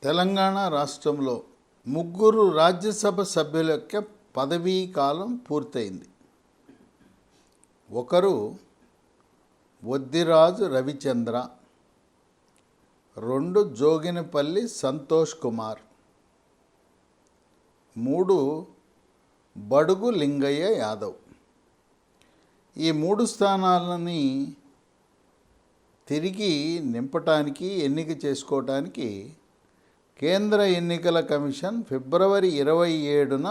తెలంగాణ రాష్ట్రంలో ముగ్గురు రాజ్యసభ సభ్యుల యొక్క పదవీ కాలం పూర్తయింది. ఒకరు వద్దిరాజు రవిచంద్ర, 2 జోగినిపల్లి సంతోష్ కుమార్, 3 బడుగు లింగయ్య యాదవ్. ఈ 3 స్థానాలని తిరిగి నింపటానికి, ఎన్నిక చేసుకోవటానికి కేంద్ర ఎన్నికల కమిషన్ ఫిబ్రవరి 27న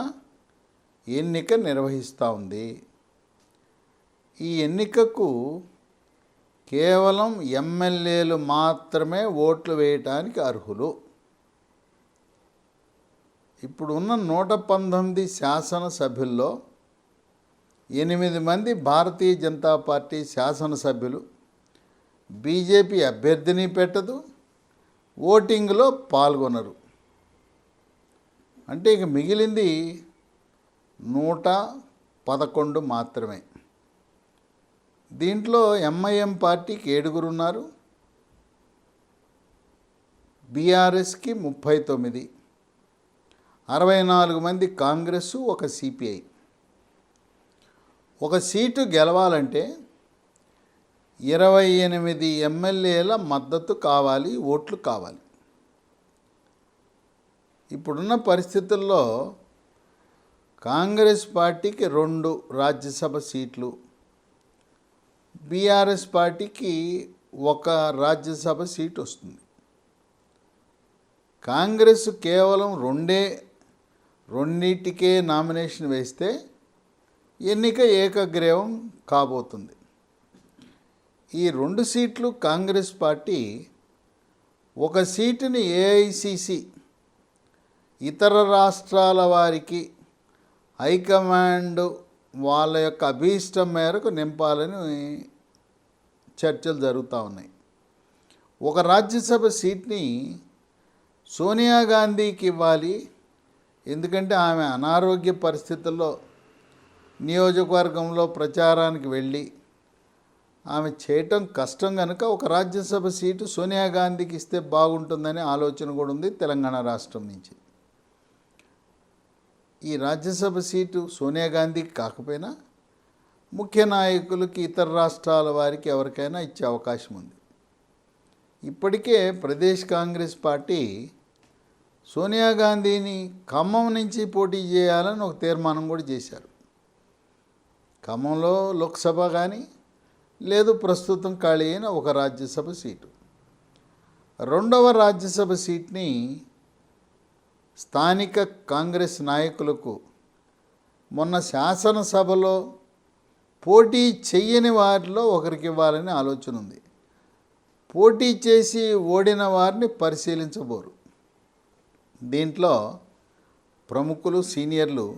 ఎన్నిక నిర్వహిస్తూ ఉంది. ఈ ఎన్నికకు కేవలం ఎమ్మెల్యేలు మాత్రమే ఓట్లు వేయటానికి అర్హులు. ఇప్పుడున్న 119 శాసనసభ్యుల్లో 8 మంది భారతీయ జనతా పార్టీ శాసనసభ్యులు బీజేపీ అభ్యర్థిని పెట్టదు, ఓటింగ్లో పాల్గొనరు. అంటే ఇక మిగిలింది 111 మాత్రమే. దీంట్లో ఎంఐఎం పార్టీకి 7 ఉన్నారు, బీఆర్ఎస్కి 39, 64 మంది కాంగ్రెస్, 1 సిపిఐ. ఒక సీటు గెలవాలంటే 28 ఎమ్మెల్యేల మద్దతు కావాలి, ఓట్లు కావాలి. ఇప్పుడున్న పరిస్థితుల్లో కాంగ్రెస్ పార్టీకి 2 రాజ్యసభ సీట్లు, బీఆర్ఎస్ పార్టీకి 1 రాజ్యసభ సీటు వస్తుంది. కాంగ్రెస్ కేవలం రెండింటికే నామినేషన్ వేస్తే ఎన్నిక ఏకగ్రీవం కాబోతుంది. ఈ 2 సీట్లు కాంగ్రెస్ పార్టీ, 1 సీటుని ఏఐసిసి ఇతర రాష్ట్రాల వారికి హైకమాండ్ వాళ్ళ యొక్క అభీష్టం మేరకు నింపాలని చర్చలు జరుగుతూ ఉన్నాయి. 1 రాజ్యసభ సీట్ని సోనియా గాంధీకి ఇవ్వాలి, ఎందుకంటే ఆమె అనారోగ్య పరిస్థితుల్లో నియోజకవర్గంలో ప్రచారానికి వెళ్ళి ఆమె చేయటం కష్టం కనుక 1 రాజ్యసభ సీటు సోనియా గాంధీకి ఇస్తే బాగుంటుందనే ఆలోచన కూడా ఉంది తెలంగాణ రాష్ట్రం నుంచి. ఈ రాజ్యసభ సీటు సోనియా గాంధీకి కాకపోయినా ముఖ్య నాయకులకి, ఇతర రాష్ట్రాల వారికి ఎవరికైనా ఇచ్చే అవకాశం ఉంది. ఇప్పటికే ప్రదేశ్ కాంగ్రెస్ పార్టీ సోనియా గాంధీని ఖమ్మం నుంచి పోటీ చేయాలని ఒక తీర్మానం కూడా చేశారు. ఖమ్మంలో లోక్సభ కానీ లేదు, ప్రస్తుతం ఖాళీ అయిన 1 రాజ్యసభ సీటు. 2వ రాజ్యసభ సీట్ని స్థానిక కాంగ్రెస్ నాయకులకు మొన్న శాసనసభలో పోటీ చెయ్యని వారిలో ఒకరికి ఇవ్వాలని ఆలోచన ఉంది. పోటీ చేసి ఓడిన వారిని పరిశీలించబోరు. దీంట్లో ప్రముఖులు, సీనియర్లు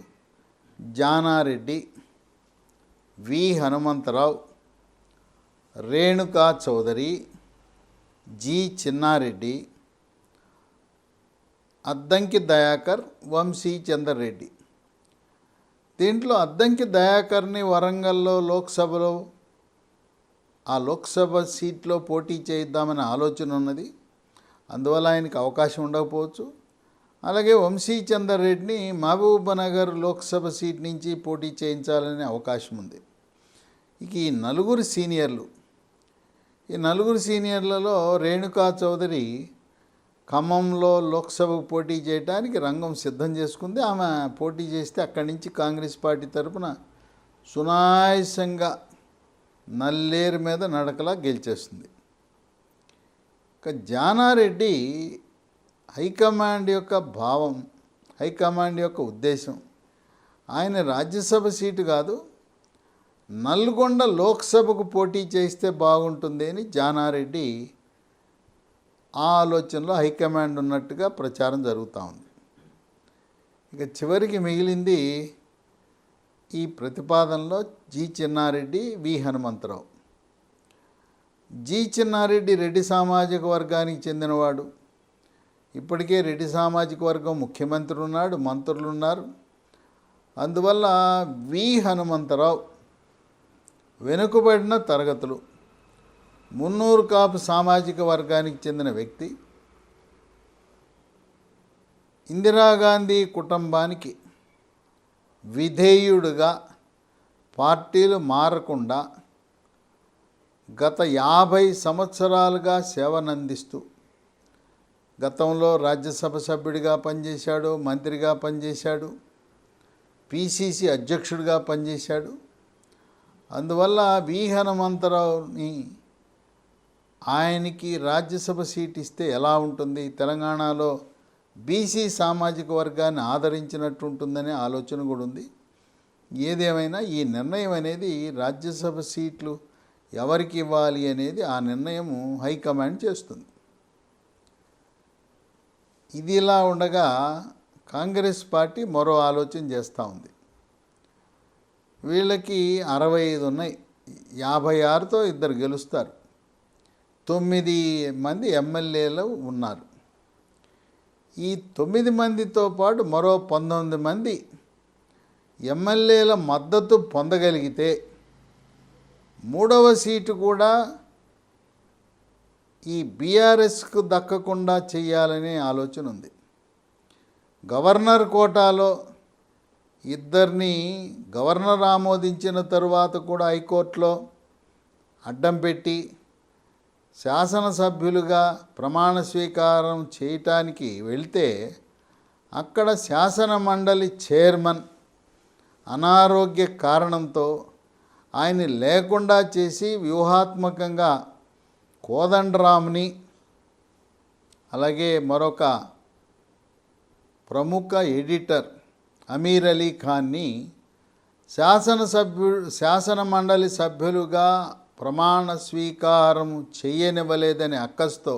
జానారెడ్డి, వి హనుమంతరావు, రేణుకా చౌదరి, జి చిన్నారెడ్డి, అద్దంకి దయాకర్, వంశీ చందర్ రెడ్డి. దీంట్లో అద్దంకి దయాకర్ని వరంగల్లో లోక్సభలో ఆ లోక్సభ సీట్లో పోటీ చేయిద్దామనే ఆలోచన ఉన్నది, అందువల్ల ఆయనకు అవకాశం ఉండకపోవచ్చు. అలాగే వంశీ చందర్ రెడ్డిని మహబూబ్నగర్ లోక్సభ సీట్ నుంచి పోటీ చేయించాలనే అవకాశం ఉంది. ఇక ఈ 4 సీనియర్లు, ఈ 4 సీనియర్లలో రేణుకా చౌదరి ఖమ్మంలో లోక్సభకు పోటీ చేయడానికి రంగం సిద్ధం చేసుకుంది. ఆమె పోటీ చేస్తే అక్కడి నుంచి కాంగ్రెస్ పార్టీ తరఫున సునాయాసంగా నల్లేరు మీద నడకలా గెలిచేస్తుంది. ఇక జానారెడ్డి హైకమాండ్ యొక్క భావం, హైకమాండ్ యొక్క ఉద్దేశం, ఆయన రాజ్యసభ సీటు కాదు, నల్గొండ లోక్సభకు పోటీ చేస్తే బాగుంటుంది అని జానారెడ్డి ఆ ఆలోచనలో హైకమాండ్ ఉన్నట్టుగా ప్రచారం జరుగుతూ ఉంది. ఇక చివరికి మిగిలింది ఈ ప్రతిపాదనలో జి చిన్నారెడ్డి, వి హనుమంతరావు. జి చిన్నారెడ్డి రెడ్డి సామాజిక వర్గానికి చెందినవాడు. ఇప్పటికే రెడ్డి సామాజిక వర్గం ముఖ్యమంత్రి ఉన్నాడు, మంత్రులు ఉన్నారు. అందువల్ల వి హనుమంతరావు వెనుకబడిన తరగతులు, మున్నూరు కాపు సామాజిక వర్గానికి చెందిన వ్యక్తి. ఇందిరాగాంధీ కుటుంబానికి విధేయుడుగా పార్టీలు మారకుండా గత 50 సంవత్సరాలుగా సేవనందిస్తూ గతంలో రాజ్యసభ సభ్యుడిగా పనిచేశాడు, మంత్రిగా పనిచేశాడు, పిసిసి అధ్యక్షుడిగా పనిచేశాడు. అందువల్ల వి హనుమంతరావుని ఆయనకి రాజ్యసభ సీట్ ఇస్తే ఎలా ఉంటుంది, తెలంగాణలో బీసీ సామాజిక వర్గాన్ని ఆదరించినట్టు ఉంటుందనే ఆలోచన కూడా ఉంది. ఏదేమైనా ఈ నిర్ణయం అనేది రాజ్యసభ సీట్లు ఎవరికి ఇవ్వాలి అనేది ఆ నిర్ణయము హైకమాండ్ చేస్తుంది. ఇది ఇలా ఉండగా కాంగ్రెస్ పార్టీ మరో ఆలోచన చేస్తూ ఉంది. వీళ్ళకి 65 ఉన్నాయి, 56తో ఇద్దరు గెలుస్తారు, 9 మంది ఎమ్మెల్యేలు ఉన్నారు. ఈ 9 మందితో పాటు మరో 19 మంది ఎమ్మెల్యేల మద్దతు పొందగలిగితే మూడవ సీటు కూడా ఈ బీఆర్ఎస్కు దక్కకుండా చేయాలనే ఆలోచన ఉంది. గవర్నర్ కోటాలో ఇద్దరిని గవర్నర్ ఆమోదించిన తరువాత కూడా హైకోర్టులో అడ్డం పెట్టి శాసనసభ్యులుగా ప్రమాణ స్వీకారం చేయటానికి వెళ్తే అక్కడ శాసన మండలి చైర్మన్ అనారోగ్య కారణంతో ఆయన లేకుండా చేసి వ్యూహాత్మకంగా కోదండరామ్ని అలాగే మరొక ప్రముఖ ఎడిటర్ అమీర్ అలీ ఖాన్ని శాసన మండలి సభ్యులుగా ప్రమాణ స్వీకారం చేయనివ్వలేదని అక్కస్తో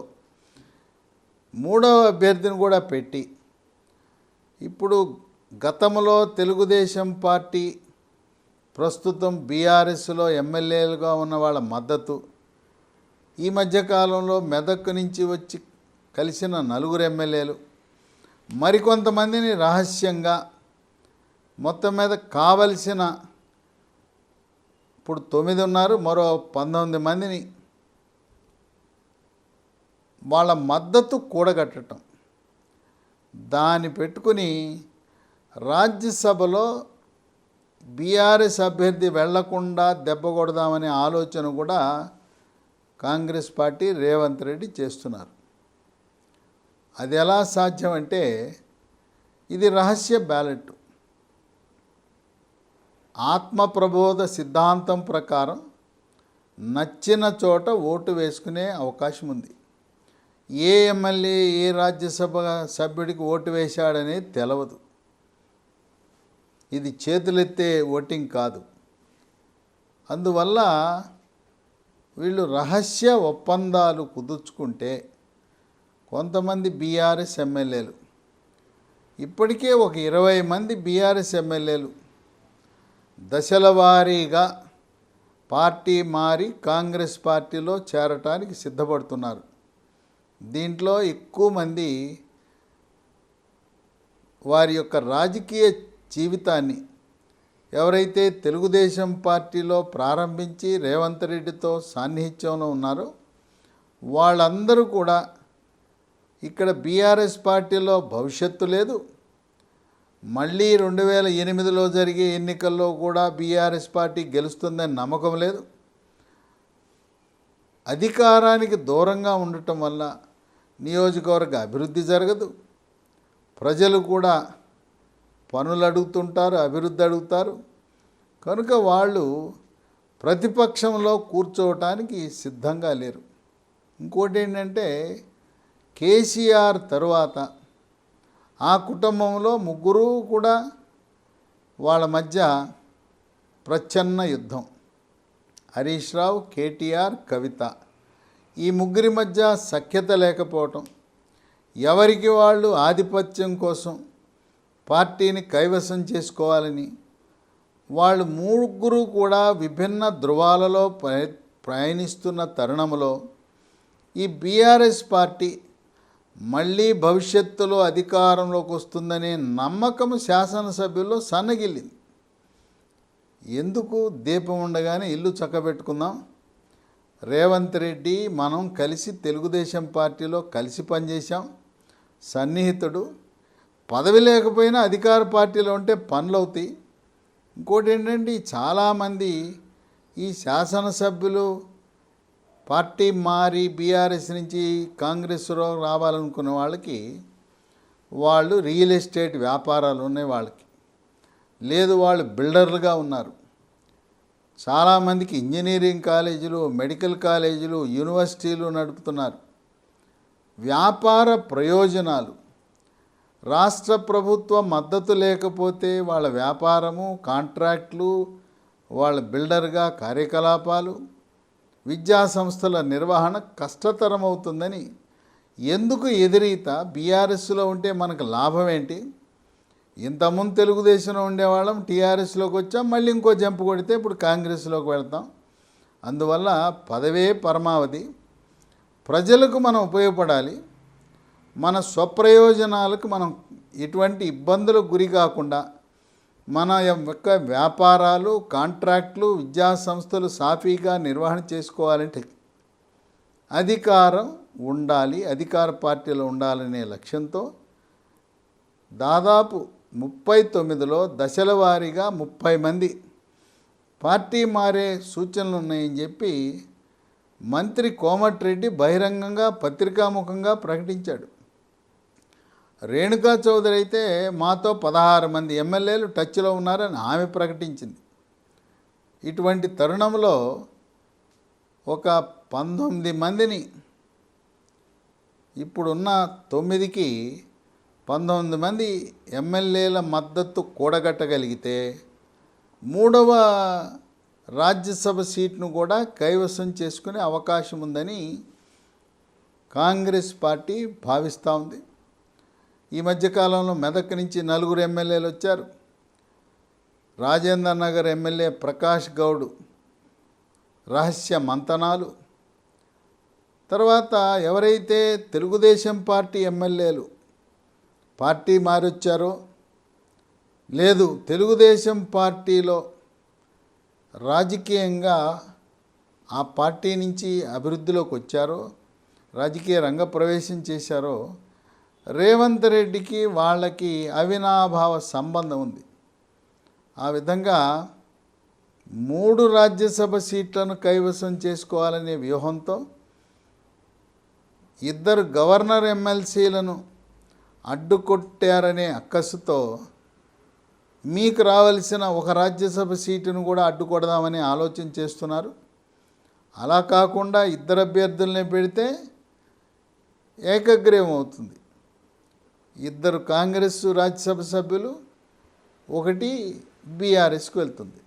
మూడవ అభ్యర్థిని కూడా పెట్టి ఇప్పుడు గతంలో తెలుగుదేశం పార్టీ ప్రస్తుతం బీఆర్ఎస్లో ఎమ్మెల్యేలుగా ఉన్న వాళ్ళ మద్దతు, ఈ మధ్యకాలంలో మెదక్ నుంచి వచ్చి కలిసిన 4 ఎమ్మెల్యేలు, మరికొంతమందిని రహస్యంగా మొత్తం మీద కావలసిన ఇప్పుడు 9 ఉన్నారు, మరో 19 మందిని వాళ్ళ మద్దతు కూడగట్టడం, దాన్ని పెట్టుకుని రాజ్యసభలో బీఆర్ఎస్ అభ్యర్థి వెళ్లకుండా దెబ్బ కొడదామనే ఆలోచన కూడా కాంగ్రెస్ పార్టీ రేవంత్ రెడ్డి చేస్తున్నారు. అది ఎలా సాధ్యం అంటే ఇది రహస్య బ్యాలెట్. ఆత్మప్రబోధ సిద్ధాంతం ప్రకారం నచ్చిన చోట ఓటు వేసుకునే అవకాశం ఉంది. ఏ ఎమ్మెల్యే ఏ రాజ్యసభ సభ్యుడికి ఓటు వేశాడనేది తెలవదు. ఇది చేతులెత్తే ఓటింగ్ కాదు. అందువల్ల వీళ్ళు రహస్య ఒప్పందాలు కుదుర్చుకుంటే కొంతమంది బీఆర్ఎస్ ఎమ్మెల్యేలు, ఇప్పటికే ఒక 20 మంది బీఆర్ఎస్ ఎమ్మెల్యేలు దశల వారీగా పార్టీ మారి కాంగ్రెస్ పార్టీలో చేరటానికి సిద్ధపడుతున్నారు. దీంట్లో ఎక్కువ మంది వారి యొక్క రాజకీయ జీవితాన్ని ఎవరైతే తెలుగుదేశం పార్టీలో ప్రారంభించి రేవంత్ రెడ్డితో సాన్నిహిత్యంలో ఉన్నారో వాళ్ళందరూ కూడా ఇక్కడ బీఆర్ఎస్ పార్టీలో భవిష్యత్తు లేదు, మళ్ళీ 2008లో జరిగే ఎన్నికల్లో కూడా బీఆర్ఎస్ పార్టీ గెలుస్తుందని నమ్మకం లేదు, అధికారానికి దూరంగా ఉండటం వల్ల నియోజకవర్గ అభివృద్ధి జరగదు, ప్రజలు కూడా పనులు అడుగుతుంటారు, అభివృద్ధి అడుగుతారు. కనుక వాళ్ళు ప్రతిపక్షంలో కూర్చోవటానికి సిద్ధంగా లేరు. ఇంకోటి ఏంటంటే కేసీఆర్ తరువాత ఆ కుటుంబంలో 3 కూడా వాళ్ళ మధ్య ప్రచ్ఛన్న యుద్ధం. హరీష్ రావు, కేటీఆర్, కవిత, ఈ 3 మధ్య సఖ్యత లేకపోవటం, ఎవరికి వాళ్ళు ఆధిపత్యం కోసం పార్టీని కైవసం చేసుకోవాలని వాళ్ళు 3 కూడా విభిన్న ధృవాలలో ప్రయాణిస్తున్న తరుణంలో ఈ బీఆర్ఎస్ పార్టీ మళ్ళీ భవిష్యత్తులో అధికారంలోకి వస్తుందనే నమ్మకం శాసనసభ్యుల్లో సన్నగిల్లింది. ఎందుకు దీపం ఉండగానే ఇల్లు చక్కబెట్టుకుందాం, రేవంత్ రెడ్డి మనం కలిసి తెలుగుదేశం పార్టీలో కలిసి పనిచేశాం, సన్నిహితుడు, పదవి లేకపోయినా అధికార పార్టీలో ఉంటే పనులు అవుతాయి. ఇంకోటి ఏంటంటే చాలామంది ఈ శాసనసభ్యులు పార్టీ మారి బీఆర్ఎస్ నుంచి కాంగ్రెస్లో రావాలనుకున్న వాళ్ళకి వాళ్ళు రియల్ ఎస్టేట్ వ్యాపారాలు ఉన్నాయి వాళ్ళకి, లేదు వాళ్ళు బిల్డర్లుగా ఉన్నారు. చాలామందికి ఇంజనీరింగ్ కాలేజీలు, మెడికల్ కాలేజీలు, యూనివర్సిటీలు నడుపుతున్నారు. వ్యాపార ప్రయోజనాలు, రాష్ట్ర ప్రభుత్వ మద్దతు లేకపోతే వాళ్ళ వ్యాపారము, కాంట్రాక్ట్లు, వాళ్ళ బిల్డర్గా కార్యకలాపాలు, విద్యా సంస్థల నిర్వహణ కష్టతరం అవుతుందని ఎందుకు ఎదిరీత? బీఆర్ఎస్లో ఉంటే మనకు లాభం ఏంటి? ఇంతకుముందు తెలుగుదేశంలో ఉండేవాళ్ళం, టీఆర్ఎస్లోకి వచ్చాం, మళ్ళీ ఇంకో జంపు కొడితే ఇప్పుడు కాంగ్రెస్లోకి వెళ్తాం. అందువల్ల పదవే పరమావధి. ప్రజలకు మనం ఉపయోగపడాలి. మన స్వప్రయోజనాలకు మనం ఎటువంటి ఇబ్బందులకు గురి కాకుండా మన యొక్క వ్యాపారాలు, కాంట్రాక్ట్లు, విద్యా సంస్థలు సాఫీగా నిర్వహణ చేసుకోవాలంటే అధికారం ఉండాలి, అధికార పార్టీలో ఉండాలనే లక్ష్యంతో దాదాపు 39లో దశల వారీగా 30 మంది పార్టీ మారే సూచనలు ఉన్నాయని చెప్పి మంత్రి కోమటిరెడ్డి బహిరంగంగా పత్రికాముఖంగా ప్రకటించాడు. రేణుకా చౌదరి అయితే మాతో 16 మంది ఎమ్మెల్యేలు టచ్లో ఉన్నారని ఆమె ప్రకటించింది. ఇటువంటి తరుణంలో ఒక 19 మందిని, ఇప్పుడున్న 9కి 19 మంది ఎమ్మెల్యేల మద్దతు కూడగట్టగలిగితే 3వ రాజ్యసభ సీట్ను కూడా కైవసం చేసుకునే అవకాశం ఉందని కాంగ్రెస్ పార్టీ భావిస్తూ ఉంది. ఈ మధ్యకాలంలో మెదక్ నుంచి 4 ఎమ్మెల్యేలు వచ్చారు. రాజేంద్ర నగర్ ఎమ్మెల్యే ప్రకాష్ గౌడ్ రహస్య మంతనాలు, తర్వాత ఎవరైతే తెలుగుదేశం పార్టీ ఎమ్మెల్యేలు పార్టీ మారొచ్చారో, లేదు తెలుగుదేశం పార్టీలో రాజకీయంగా ఆ పార్టీ నుంచి అభివృద్ధిలోకి వచ్చారో, రాజకీయ రంగ ప్రవేశం చేశారో, రేవంత్ రెడ్డికి వాళ్ళకి అవినాభావ సంబంధం ఉంది. ఆ విధంగా 3 రాజ్యసభ సీట్లను కైవసం చేసుకోవాలనే వ్యూహంతో 2 గవర్నర్ ఎమ్మెల్సీలను అడ్డుకొట్టారనే అక్కసుతో మీకు రావాల్సిన 1 రాజ్యసభ సీటును కూడా అడ్డుకొడదామని ఆలోచన చేస్తున్నారు. అలా కాకుండా 2 అభ్యర్థులనే పెడితే ఏకగ్రీవం అవుతుంది. 2 కాంగ్రెస్ రాజ్యసభ సభ్యులు, 1 బీఆర్ఎస్కు వెళ్తుంది.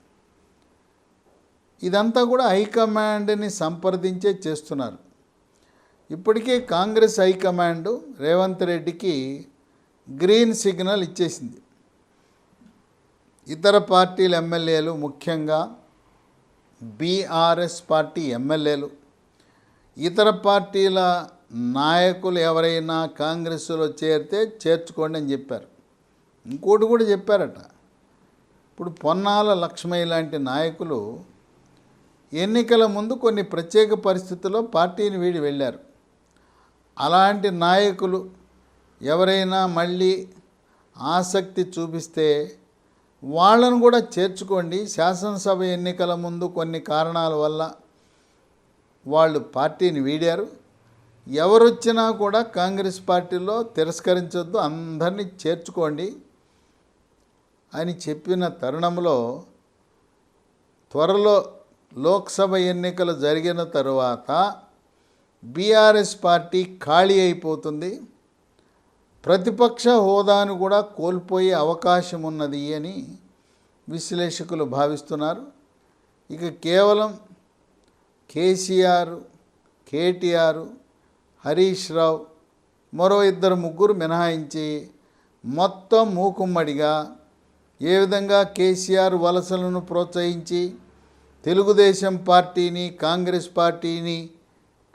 ఇదంతా కూడా హైకమాండ్ని సంప్రదించే చేస్తున్నారు. ఇప్పటికే కాంగ్రెస్ హైకమాండ్ రేవంత్ రెడ్డికి గ్రీన్ సిగ్నల్ ఇచ్చేసింది. ఇతర పార్టీల ఎమ్మెల్యేలు, ముఖ్యంగా బీఆర్ఎస్ పార్టీ ఎమ్మెల్యేలు, ఇతర పార్టీల నాయకులు ఎవరైనా కాంగ్రెస్లో చేరితే చేర్చుకోండి అని చెప్పారు. ఇంకోటి కూడా చెప్పారట. ఇప్పుడు పొన్నాల లక్ష్మయ్య లాంటి నాయకులు ఎన్నికల ముందు కొన్ని ప్రత్యేక పరిస్థితుల్లో పార్టీని వీడి వెళ్ళారు. అలాంటి నాయకులు ఎవరైనా మళ్ళీ ఆసక్తి చూపిస్తే వాళ్ళను కూడా చేర్చుకోండి. శాసనసభ ఎన్నికల ముందు కొన్ని కారణాల వల్ల వాళ్ళు పార్టీని వీడారు. ఎవరొచ్చినా కూడా కాంగ్రెస్ పార్టీలో తిరస్కరించొద్దు, అందరినీ చేర్చుకోండి అని చెప్పిన తరుణంలో త్వరలో లోక్సభ ఎన్నికలు జరిగిన తరువాత బీఆర్ఎస్ పార్టీ ఖాళీ అయిపోతుంది, ప్రతిపక్ష హోదాను కూడా కోల్పోయే అవకాశం ఉన్నది అని విశ్లేషకులు భావిస్తున్నారు. ఇక కేవలం కేసీఆర్, కేటీఆర్, హరీష్ రావు, మరో 2-3 మినహాయించి మొత్తం మూకుమ్మడిగా ఏ విధంగా కేసీఆర్ వలసలను ప్రోత్సహించి తెలుగుదేశం పార్టీని, కాంగ్రెస్ పార్టీని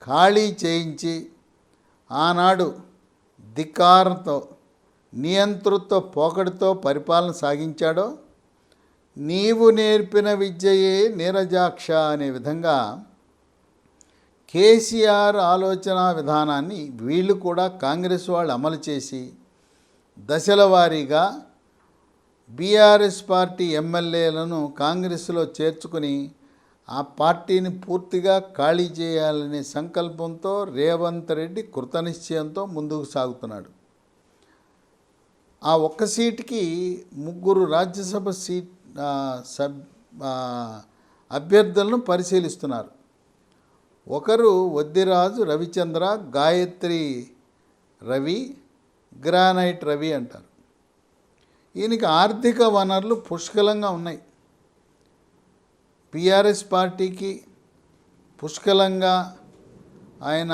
ఖాళీ చేయించి ఆనాడు ధిక్కారంతో, నియంతృత్వ పోకడితో పరిపాలన సాగించాడో, నీవు నేర్పిన విద్యయే నీరజాక్ష అనే విధంగా కేసీఆర్ ఆలోచన విధానాన్ని వీళ్ళు కూడా కాంగ్రెస్ వాళ్ళు అమలు చేసి దశల వారీగా బీఆర్ఎస్ పార్టీ ఎమ్మెల్యేలను కాంగ్రెస్లో చేర్చుకుని ఆ పార్టీని పూర్తిగా ఖాళీ చేయాలనే సంకల్పంతో రేవంత్ రెడ్డి కృతనిశ్చయంతో ముందుకు సాగుతున్నాడు. ఆ ఒక్క సీటుకి 3 రాజ్యసభ అభ్యర్థులను పరిశీలిస్తున్నారు. ఒకరు వద్దిరాజు రవిచంద్ర, గాయత్రి రవి, గ్రానైట్ రవి అంటారు. ఈయనకి ఆర్థిక వనరులు పుష్కలంగా ఉన్నాయి. బీఆర్ఎస్ పార్టీకి పుష్కలంగా ఆయన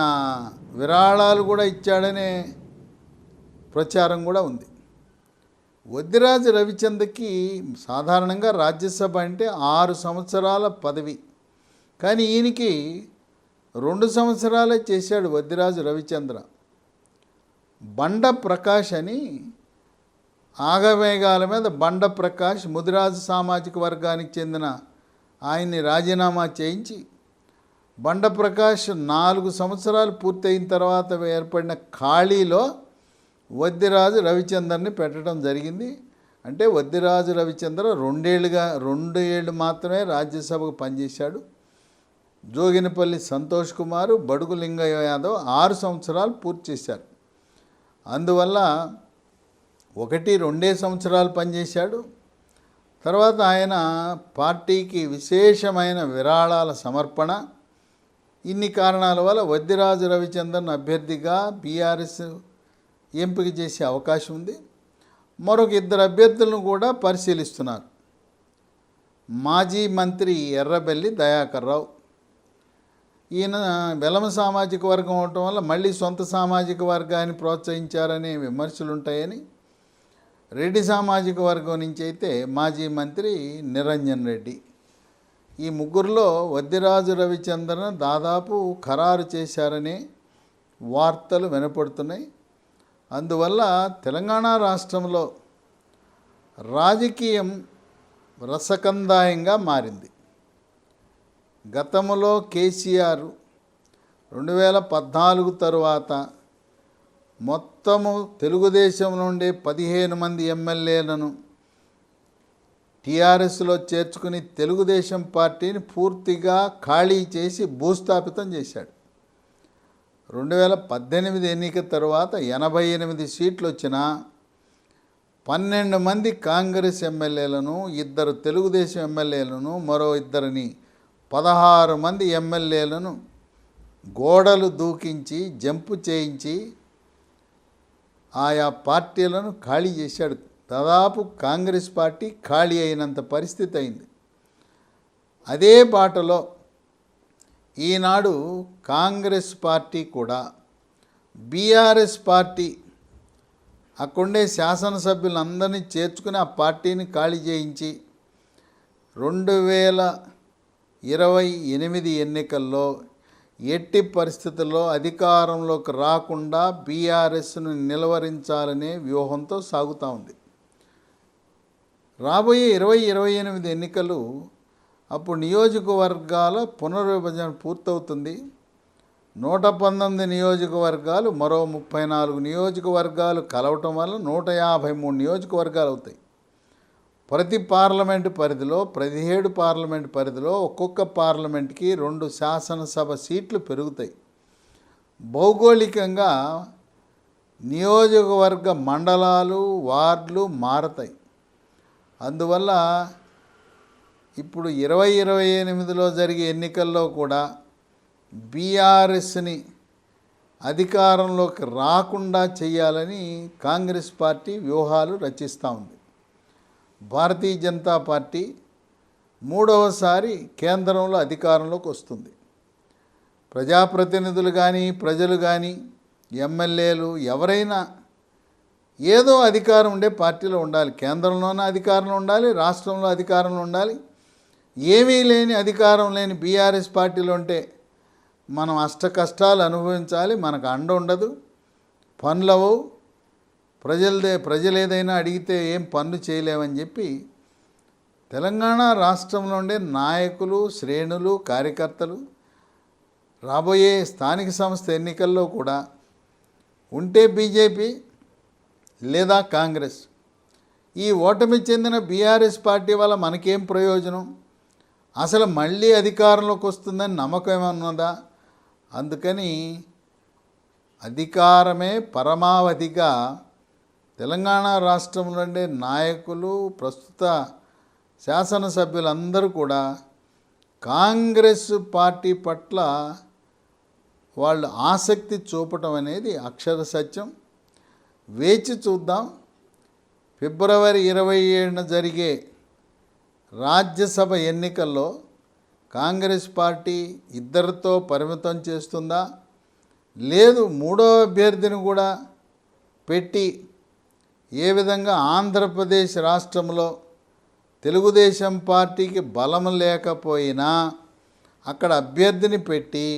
విరాళాలు కూడా ఇచ్చాడనే ప్రచారం కూడా ఉంది. వద్దిరాజు రవిచంద్రకి సాధారణంగా రాజ్యసభ అంటే 6 సంవత్సరాల పదవి, కానీ ఈయనకి 2 సంవత్సరాలే చేశాడు వద్దిరాజు రవిచంద్ర. బండ ప్రకాష్ అని ఆగమేఘాల మీద బండ ప్రకాష్ ముదిరాజు సామాజిక వర్గానికి చెందిన ఆయన్ని రాజీనామా చేయించి బండ ప్రకాష్ 4 సంవత్సరాలు పూర్తయిన తర్వాత ఏర్పడిన ఖాళీలో వద్దిరాజు రవిచంద్రని పెట్టడం జరిగింది. అంటే వద్దిరాజు రవిచంద్ర 2 ఏళ్ళు మాత్రమే రాజ్యసభకు పనిచేశాడు. జోగినపల్లి సంతోష్ కుమార్, బడుగు లింగయ్య యాదవ్ 6 సంవత్సరాలు పూర్తి చేశారు. అందువల్ల 2 సంవత్సరాలు పనిచేశాడు. తర్వాత ఆయన పార్టీకి విశేషమైన విరాళాల సమర్పణ, ఇన్ని కారణాల వల్ల వద్దిరాజు రవిచంద్రన్ అభ్యర్థిగా బీఆర్ఎస్ ఎంపిక చేసే అవకాశం ఉంది. మరొక 2 అభ్యర్థులను కూడా పరిశీలిస్తున్నారు. మాజీ మంత్రి ఎర్రబెల్లి దయాకర్ రావు, ఈయన వెలమ సామాజిక వర్గం అవటం వల్ల మళ్ళీ సొంత సామాజిక వర్గాన్ని ప్రోత్సహించారనే విమర్శలు ఉంటాయని, రెడ్డి సామాజిక వర్గం నుంచి అయితే మాజీ మంత్రి నిరంజన్ రెడ్డి. ఈ 3లో వద్దిరాజు రవిచంద్రన్ దాదాపు ఖరారు చేశారనే వార్తలు వినపడుతున్నాయి. అందువల్ల తెలంగాణ రాష్ట్రంలో రాజకీయం రసకందాయంగా మారింది. గతంలో కేసీఆర్ 2014 తరువాత మొత్తము తెలుగుదేశం నుండి 15 మంది ఎమ్మెల్యేలను టీఆర్ఎస్లో చేర్చుకుని తెలుగుదేశం పార్టీని పూర్తిగా ఖాళీ చేసి భూస్థాపితం చేశాడు. 2018 ఎన్నిక తర్వాత 88 సీట్లు వచ్చినా 12 మంది కాంగ్రెస్ ఎమ్మెల్యేలను, 2 తెలుగుదేశం ఎమ్మెల్యేలను, మరో 2 16 మంది ఎమ్మెల్యేలను గోడలు దూకించి జంపు చేయించి ఆయా పార్టీలను ఖాళీ చేశాడు. దాదాపు కాంగ్రెస్ పార్టీ ఖాళీ అయినంత పరిస్థితి అయింది. అదే బాటలో ఈనాడు కాంగ్రెస్ పార్టీ కూడా బీఆర్ఎస్ పార్టీ అక్కడే శాసనసభ్యులందరినీ చేర్చుకుని ఆ పార్టీని ఖాళీ చేయించి 2028 ఎన్నికల్లో ఎట్టి పరిస్థితుల్లో అధికారంలోకి రాకుండా బీఆర్ఎస్ను నిలువరించాలనే వ్యూహంతో సాగుతూ ఉంది. రాబోయే 2028 ఎన్నికలు అప్పుడు నియోజకవర్గాల పునర్విభజన పూర్తవుతుంది. 119 నియోజకవర్గాలు మరో 34 నియోజకవర్గాలు కలవటం వల్ల 153 నియోజకవర్గాలు అవుతాయి. ప్రతి పార్లమెంటు పరిధిలో 17 పార్లమెంటు పరిధిలో ఒక్కొక్క పార్లమెంట్కి 2 శాసనసభ సీట్లు పెరుగుతాయి. భౌగోళికంగా నియోజకవర్గ మండలాలు, వార్డులు మారతాయి. అందువల్ల ఇప్పుడు 2028లో జరిగే ఎన్నికల్లో కూడా బీఆర్ఎస్ని అధికారంలోకి రాకుండా చేయాలని కాంగ్రెస్ పార్టీ వ్యూహాలు రచిస్తూ ఉంది. భారతీయ జనతా పార్టీ 3వసారి కేంద్రంలో అధికారంలోకి వస్తుంది. ప్రజాప్రతినిధులు కానీ, ప్రజలు కానీ, ఎమ్మెల్యేలు ఎవరైనా ఏదో అధికారం ఉండే పార్టీలో ఉండాలి. కేంద్రంలోనే అధికారంలో ఉండాలి, రాష్ట్రంలో అధికారంలో ఉండాలి. ఏమీ లేని అధికారం లేని బీఆర్ఎస్ పార్టీలో ఉంటే మనం అష్ట కష్టాలు అనుభవించాలి. మనకు అండ ఉండదు, పనులవు, ప్రజలు ఏదైనా అడిగితే ఏం పనులు చేయలేమని చెప్పి తెలంగాణ రాష్ట్రంలో ఉండే నాయకులు, శ్రేణులు, కార్యకర్తలు రాబోయే స్థానిక సంస్థ ఎన్నికల్లో కూడా ఉంటే బీజేపీ, లేదా కాంగ్రెస్. ఈ ఓటమి చెందిన బీఆర్ఎస్ పార్టీ వల్ల మనకేం ప్రయోజనం? అసలు మళ్ళీ అధికారంలోకి వస్తుందని నమ్మకం ఏమన్నదా? అందుకని అధికారమే పరమావధిగా తెలంగాణ రాష్ట్రంలో ఉండే నాయకులు, ప్రస్తుత శాసనసభ్యులందరూ కూడా కాంగ్రెస్ పార్టీ పట్ల వాళ్ళు ఆసక్తి చూపటం అనేది అక్షర సత్యం. వేచి చూద్దాం. ఫిబ్రవరి 27న జరిగే రాజ్యసభ ఎన్నికల్లో కాంగ్రెస్ పార్టీ 2తో పరిమితం చేస్తుందా, లేదు మూడో అభ్యర్థిని కూడా పెట్టి ఏ విధంగా ఆంధ్రప్రదేశ్ రాష్ట్రంలో తెలుగుదేశం పార్టీకి బలం లేకపోయినా అక్కడ అభ్యర్థిని పెట్టి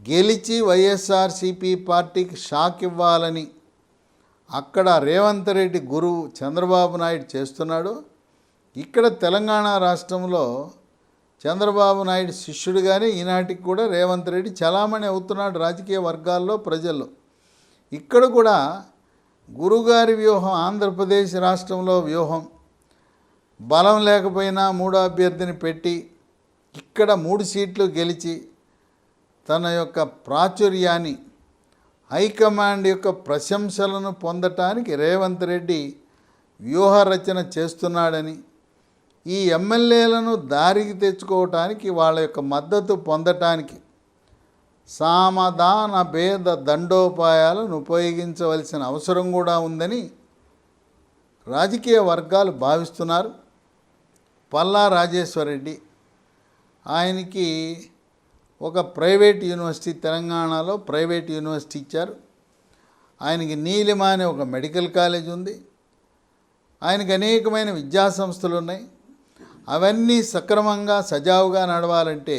గెలిచి వైఎస్ఆర్సీపీ పార్టీకి షాక్ ఇవ్వాలని అక్కడ రేవంత్ రెడ్డి గురువు చంద్రబాబు నాయుడు చేస్తున్నాడు. ఇక్కడ తెలంగాణ రాష్ట్రంలో చంద్రబాబు నాయుడు శిష్యుడిగానే ఈనాటికి కూడా రేవంత్ రెడ్డి చలామణి అవుతున్నాడు రాజకీయ వర్గాల్లో, ప్రజల్లో. ఇక్కడ కూడా గురుగారి వ్యూహం, ఆంధ్రప్రదేశ్ రాష్ట్రంలో వ్యూహం, బలం లేకపోయినా మూడో అభ్యర్థిని పెట్టి ఇక్కడ 3 సీట్లు గెలిచి తన యొక్క ప్రాచుర్యాన్ని, హైకమాండ్ యొక్క ప్రశంసలను పొందటానికి రేవంత్ రెడ్డి వ్యూహరచన చేస్తున్నాడని, ఈ ఎమ్మెల్యేలను దారికి తెచ్చుకోవటానికి, వాళ్ళ యొక్క మద్దతు పొందటానికి సామధాన భేద దండోపాయాలను ఉపయోగించవలసిన అవసరం కూడా ఉందని రాజకీయ వర్గాలు భావిస్తున్నారు. పల్లా రాజేశ్వరరెడ్డి, ఆయనకి ఒక ప్రైవేట్ యూనివర్సిటీ, తెలంగాణలో ప్రైవేట్ యూనివర్సిటీ ఇచ్చారు. ఆయనకి నీలిమ అనే ఒక మెడికల్ కాలేజ్ ఉంది. ఆయనకి అనేకమైన విద్యా సంస్థలు ఉన్నాయి. అవన్నీ సక్రమంగా సజావుగా నడవాలంటే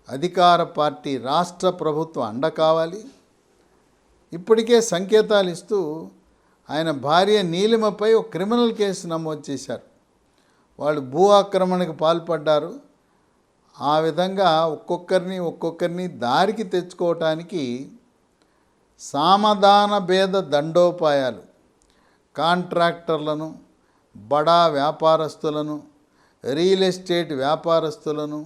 అధికార పార్టీ, రాష్ట్ర ప్రభుత్వం అండ కావాలి. ఇప్పటికే సంకేతాలు ఇస్తూ ఆయన భార్య నీలిమపై ఒక క్రిమినల్ కేసు నమోదు చేశారు. వాళ్ళు భూ ఆక్రమణకు పాల్పడ్డారు. ఆ విధంగా ఒక్కొక్కరిని దారికి తెచ్చుకోవటానికి సామధాన భేద దండోపాయాలు, కాంట్రాక్టర్లను, బడా వ్యాపారస్తులను, రియల్ ఎస్టేట్ వ్యాపారస్తులను,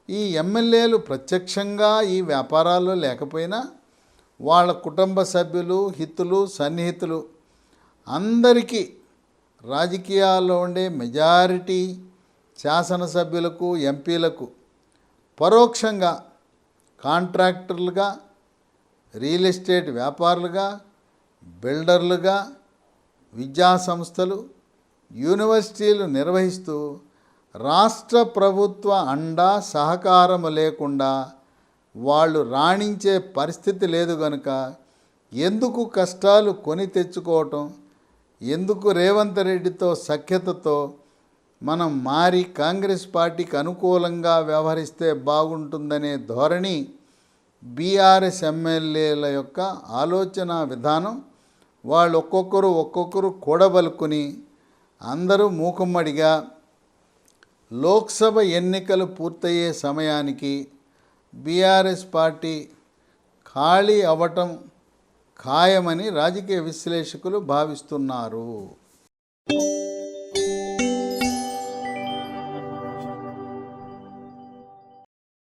ఈ ఎమ్మెల్యేలు ప్రత్యక్షంగా ఈ వ్యాపారాల్లో లేకపోయినా వాళ్ళ కుటుంబ సభ్యులు, హితులు, సన్నిహితులు అందరికీ రాజకీయాల్లో ఉండే మెజారిటీ శాసనసభ్యులకు, ఎంపీలకు పరోక్షంగా కాంట్రాక్టర్లుగా, రియల్ ఎస్టేట్ వ్యాపారులుగా, బిల్డర్లుగా, విద్యా సంస్థలు, యూనివర్సిటీలు నిర్వహిస్తూ రాష్ట్ర ప్రభుత్వ అండా సహకారము లేకుండా వాళ్ళు రాణించే పరిస్థితి లేదు కనుక ఎందుకు కష్టాలు కొని తెచ్చుకోవటం, ఎందుకు రేవంత్ రెడ్డితో సఖ్యతతో మనం మారి కాంగ్రెస్ పార్టీకి అనుకూలంగా వ్యవహరిస్తే బాగుంటుందనే ధోరణి బీఆర్ఎస్ ఎమ్మెల్యేల యొక్క ఆలోచన విధానం. వాళ్ళు ఒక్కొక్కరు కూడబలుకుని అందరూ మూకుమ్మడిగా లోక్సభ ఎన్నికలు పూర్తయ్యే సమయానికి బీఆర్ఎస్ పార్టీ ఖాళీ అవ్వటం ఖాయమని రాజకీయ విశ్లేషకులు భావిస్తున్నారు.